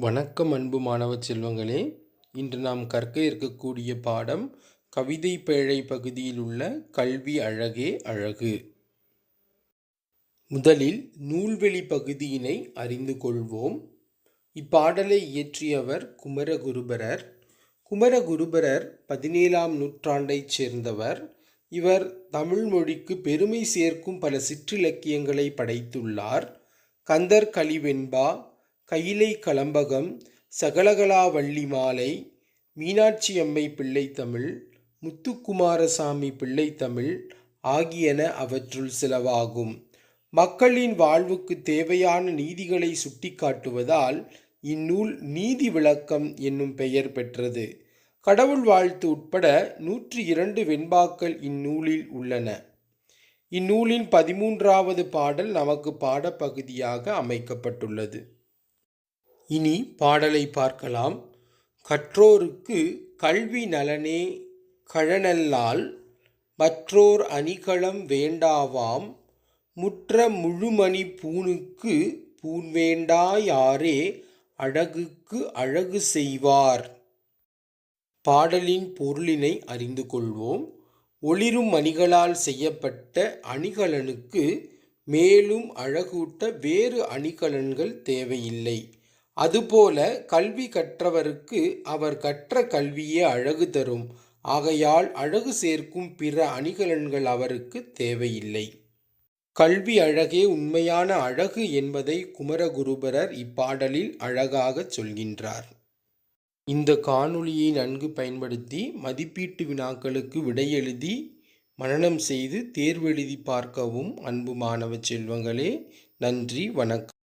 வணக்கம் அன்பு மாணவ செல்வங்களே. இன்று நாம் கற்க இருக்கக்கூடிய பாடம் கவிதை பேழை பகுதியில் உள்ள கல்வி அழகே அழகு. முதலில் நூல்வெளி பகுதியினை அறிந்து கொள்வோம். இப்பாடலை இயற்றியவர் குமரகுருபரர். குமரகுருபரர் 17ஆம் நூற்றாண்டைச் சேர்ந்தவர். இவர் தமிழ் மொழிக்கு பெருமை சேர்க்கும் பல சிற்றிலக்கியங்களை படைத்துள்ளார். கந்தர் கலிவெண்பா, கையிலை கலம்பகம், சகலகலாவள்ளி மாலை, மீனாட்சி அம்மை பிள்ளைத்தமிழ், முத்துக்குமாரசாமி பிள்ளைத்தமிழ் ஆகியன அவற்றுள் சிலவாகும். மக்களின் வாழ்வுக்கு தேவையான நீதிகளை சுட்டிக்காட்டுவதால் இந்நூல் நீதி விளக்கம் என்னும் பெயர் பெற்றது. கடவுள் வாழ்த்து உட்பட 102 வெண்பாக்கள் இந்நூலில் உள்ளன. இந்நூலின் 13வது பாடல் நமக்கு பாடப்பகுதியாக அமைக்கப்பட்டுள்ளது. இனி பாடலை பார்க்கலாம். கற்றோருக்கு கல்வி நலனே கழனல்லால் மற்றோர் அணிகளம் வேண்டாவாம், முற்ற முழுமணி பூணுக்கு பூண்வேண்டா யாரே அழகுக்கு அழகு செய்வார். பாடலின் பொருளினை அறிந்து கொள்வோம். ஒளிரும் மணிகளால் செய்யப்பட்ட அணிகலனுக்கு மேலும் அழகூட்ட வேறு அணிகலன்கள் தேவையில்லை. அதுபோல கல்வி கற்றவருக்கு அவர் கற்ற கல்வியே அழகு தரும். ஆகையால் அழகு சேர்க்கும் பிற அணிகலன்கள் அவருக்கு தேவையில்லை. கல்வி அழகே உண்மையான அழகு என்பதை குமரகுருபரர் இப்பாடலில் அழகாக சொல்கின்றார். இந்த காணொளியை நன்கு பயன்படுத்தி மதிப்பீட்டு வினாக்களுக்கு விடையெழுதி மனனம் செய்து தேர்வெழுதி பார்க்கவும் அன்பு மாணவ செல்வங்களே. நன்றி, வணக்கம்.